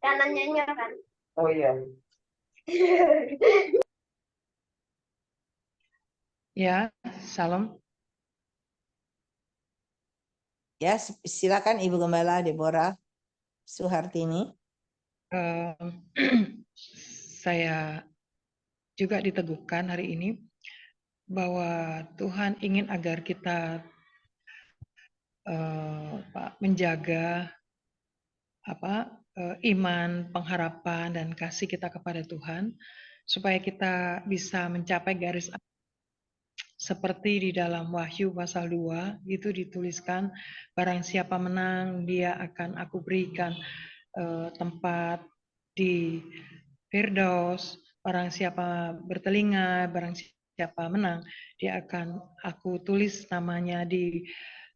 Kanannya kan? Oh iya. Ya, salam. Ya, silakan Ibu Gembala Deborah Suhartini. Saya juga diteguhkan hari ini bahwa Tuhan ingin agar kita menjaga iman, pengharapan, dan kasih kita kepada Tuhan, supaya kita bisa mencapai garis seperti di dalam Wahyu pasal 2 itu dituliskan, barang siapa menang dia akan aku berikan tempat di Firdaus, barang siapa bertelinga, barang siapa menang dia akan aku tulis namanya di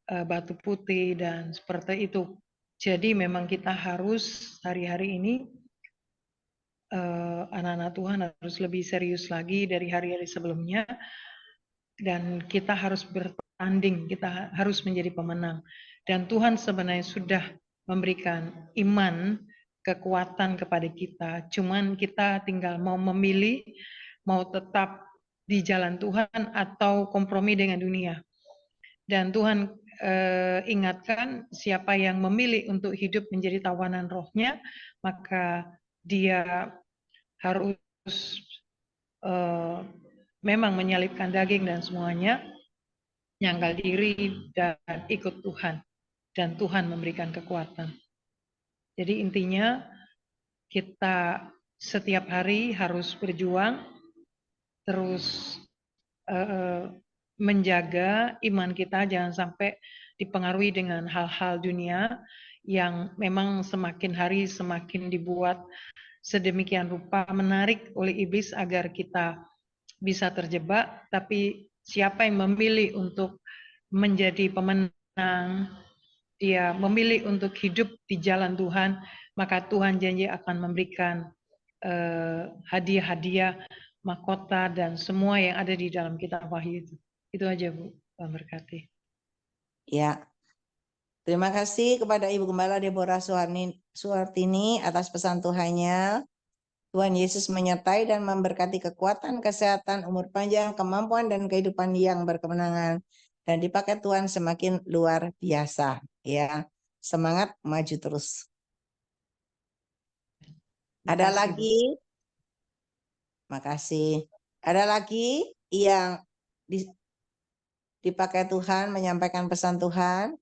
batu putih, dan seperti itu. Jadi memang kita harus hari-hari ini anak-anak Tuhan harus lebih serius lagi dari hari-hari sebelumnya, dan kita harus bertanding, kita harus menjadi pemenang. Dan Tuhan sebenarnya sudah memberikan iman, kekuatan kepada kita, cuman kita tinggal mau memilih, mau tetap di jalan Tuhan atau kompromi dengan dunia. Dan Tuhan ingatkan, siapa yang memilih untuk hidup menjadi tawanan rohnya, maka dia harus memang menyalibkan daging dan semuanya, nyangkal diri, dan ikut Tuhan. Dan Tuhan memberikan kekuatan. Jadi intinya kita setiap hari harus berjuang, terus menjaga iman kita jangan sampai dipengaruhi dengan hal-hal dunia yang memang semakin hari semakin dibuat sedemikian rupa menarik oleh iblis agar kita bisa terjebak. Tapi siapa yang memilih untuk menjadi pemenang, dia memilih untuk hidup di jalan Tuhan, maka Tuhan janji akan memberikan hadiah-hadiah, mahkota, dan semua yang ada di dalam kitab Wahyu itu. Itu aja, Bu. Tuhan berkati. Ya, terima kasih kepada Ibu Gembala Deborah Suhartini atas pesan Tuhannya. Tuhan Yesus menyertai dan memberkati kekuatan, kesehatan, umur panjang, kemampuan, dan kehidupan yang berkemenangan. Dan dipakai Tuhan semakin luar biasa. Ya, semangat maju terus. Ada Makasih, Bu. lagi? Makasih. Ada lagi yang dipakai Tuhan menyampaikan pesan Tuhan?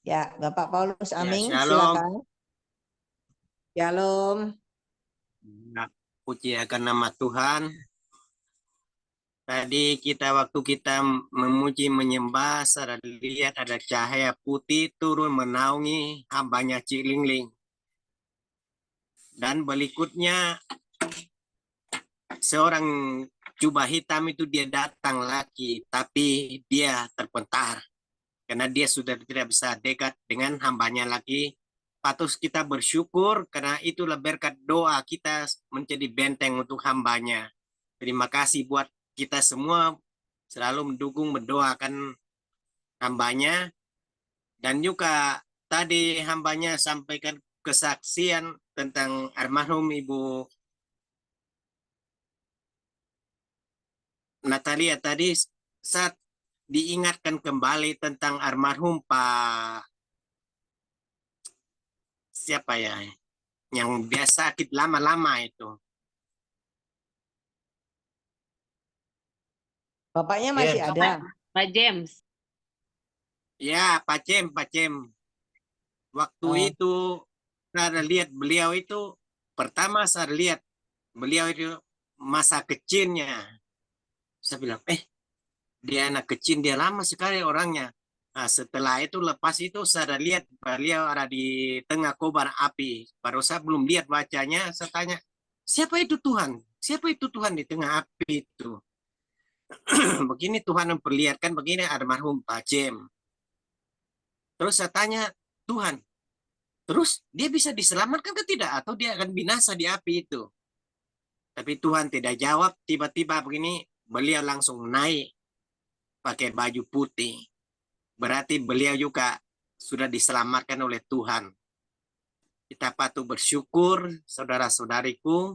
Ya, Bapak Paulus Aming, shalom. silakan. Shalom. Nah, puji akan nama Tuhan. Tadi waktu kita memuji menyembah, saya lihat ada cahaya putih turun menaungi hambanya Cilingling. Dan berikutnya seorang jubah hitam itu dia datang lagi, tapi dia terpentar. Karena dia sudah tidak bisa dekat dengan hambanya lagi. Patut kita bersyukur karena itulah berkat doa kita menjadi benteng untuk hambanya. Terima kasih buat kita semua selalu mendukung, mendoakan hambanya. Dan juga tadi hambanya sampaikan kesaksian tentang almarhum Ibu Natalia tadi, saat diingatkan kembali tentang almarhum Pak siapa ya yang biasa sakit lama-lama itu. Bapaknya masih ada. Pak James. Ya, Pak Cem. Waktu itu saya lihat beliau itu, pertama saya lihat beliau itu masa kecilnya. Saya bilang, dia anak kecil, dia lama sekali orangnya. Nah, setelah itu, lepas itu saya lihat beliau ada di tengah kobar api. Baru saya belum lihat wajahnya, saya tanya, siapa itu Tuhan? Siapa itu Tuhan di tengah api itu? Begini Tuhan memperlihatkan, begini almarhum Pak Jem. Terus saya tanya, Tuhan, terus dia bisa diselamatkan ke tidak? Atau dia akan binasa di api itu? Tapi Tuhan tidak jawab, tiba-tiba begini, beliau langsung naik pakai baju putih. Berarti beliau juga sudah diselamatkan oleh Tuhan. Kita patut bersyukur, saudara-saudariku.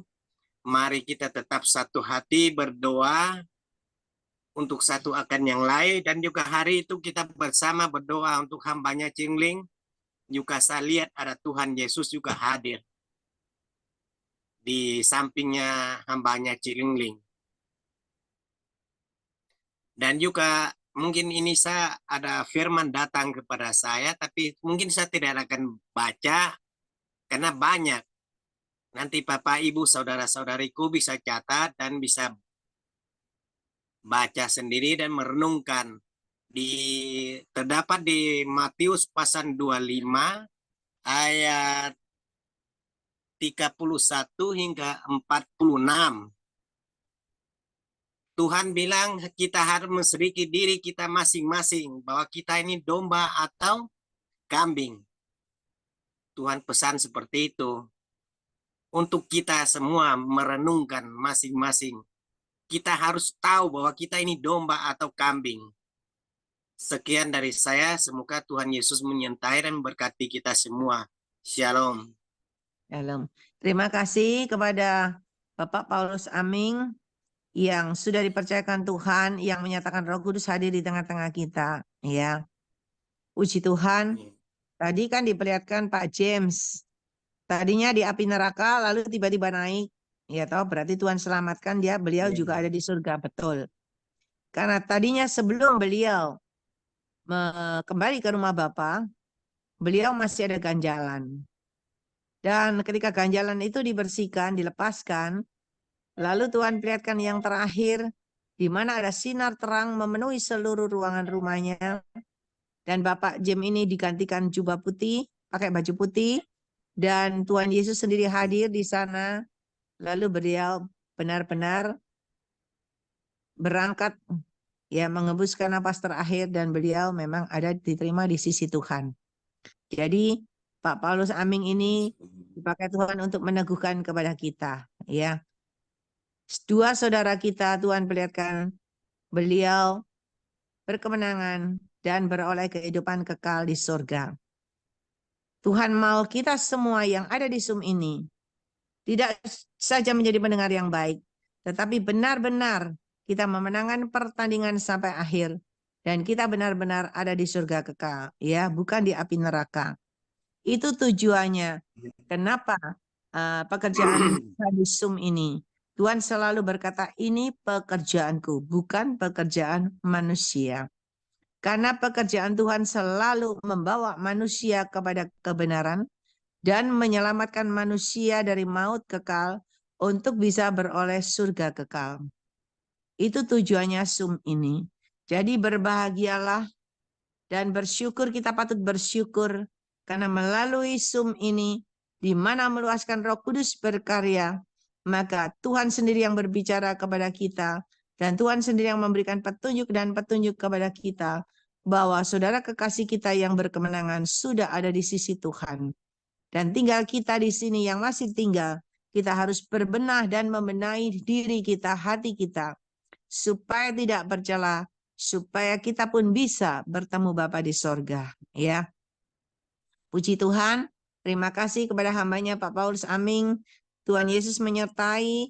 Mari kita tetap satu hati berdoa untuk satu akan yang lain. Dan juga hari itu kita bersama berdoa untuk hambanya Cilingling. Juga saya lihat ada Tuhan Yesus juga hadir di sampingnya hambanya Cilingling. Dan juga mungkin ini saya ada firman datang kepada saya, tapi mungkin saya tidak akan baca karena banyak. Nanti Bapak, Ibu, saudara-saudariku bisa catat dan bisa baca sendiri dan merenungkan. Terdapat di Matius pasal 25 ayat 31 hingga 46. Tuhan bilang kita harus menselidiki diri kita masing-masing bahwa kita ini domba atau kambing. Tuhan pesan seperti itu. Untuk kita semua merenungkan masing-masing. Kita harus tahu bahwa kita ini domba atau kambing. Sekian dari saya, semoga Tuhan Yesus menyertai dan memberkati kita semua. Shalom. Shalom. Terima kasih kepada Bapak Paulus Aming yang sudah dipercayakan Tuhan, yang menyatakan Roh Kudus hadir di tengah-tengah kita. Ya, puji Tuhan. Tadi kan diperlihatkan Pak James. Tadinya di api neraka, lalu tiba-tiba naik. Ya tahu berarti Tuhan selamatkan dia, beliau juga ada di surga, betul. Karena tadinya sebelum beliau kembali ke rumah Bapa, beliau masih ada ganjalan. Dan ketika ganjalan itu dibersihkan, dilepaskan, lalu Tuhan perlihatkan yang terakhir, di mana ada sinar terang memenuhi seluruh ruangan rumahnya. Dan Bapak Jem ini digantikan jubah putih, pakai baju putih. Dan Tuhan Yesus sendiri hadir di sana. Lalu beliau benar-benar berangkat, ya, mengembuskan napas terakhir, dan beliau memang ada diterima di sisi Tuhan. Jadi Pak Paulus Aming ini dipakai Tuhan untuk meneguhkan kepada kita, ya. Dua saudara kita Tuhan perlihatkan beliau berkemenangan dan beroleh kehidupan kekal di surga. Tuhan mau kita semua yang ada di Zoom ini tidak saja menjadi pendengar yang baik, tetapi benar-benar kita memenangkan pertandingan sampai akhir, dan kita benar-benar ada di surga kekal, ya, bukan di api neraka. Itu tujuannya. Kenapa pekerjaan di Zoom ini? Tuhan selalu berkata, ini pekerjaanku, bukan pekerjaan manusia. Karena pekerjaan Tuhan selalu membawa manusia kepada kebenaran dan menyelamatkan manusia dari maut kekal untuk bisa beroleh surga kekal. Itu tujuannya Zoom ini. Jadi berbahagialah dan bersyukur, kita patut bersyukur karena melalui Zoom ini, di mana meluaskan Roh Kudus berkarya, maka Tuhan sendiri yang berbicara kepada kita, dan Tuhan sendiri yang memberikan petunjuk dan petunjuk kepada kita, bahwa saudara kekasih kita yang berkemenangan sudah ada di sisi Tuhan. Dan tinggal kita di sini yang masih tinggal, kita harus berbenah dan membenahi diri kita, hati kita, supaya tidak bercela, supaya kita pun bisa bertemu Bapa di sorga. Ya, puji Tuhan. Terima kasih kepada hambanya Pak Paulus Aming. Tuhan Yesus menyertai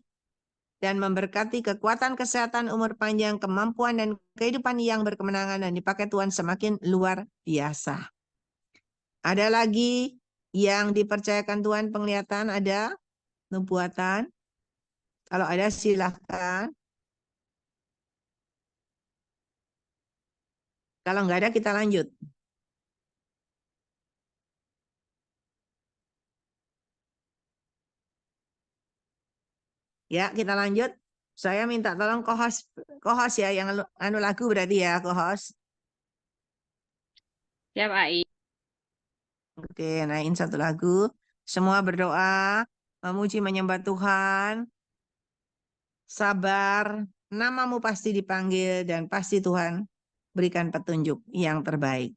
dan memberkati kekuatan, kesehatan, umur panjang, kemampuan, dan kehidupan yang berkemenangan, dan dipakai Tuhan semakin luar biasa. Ada lagi yang dipercayakan Tuhan penglihatan, ada nubuatan. Kalau ada silahkan. Kalau nggak ada kita lanjut. Ya, kita lanjut. Saya minta tolong co-host ya, yang anu lagu berarti ya, co-host. Siap, AI. Oke, naikin satu lagu. Semua berdoa, memuji menyembah Tuhan. Sabar, namamu pasti dipanggil dan pasti Tuhan berikan petunjuk yang terbaik.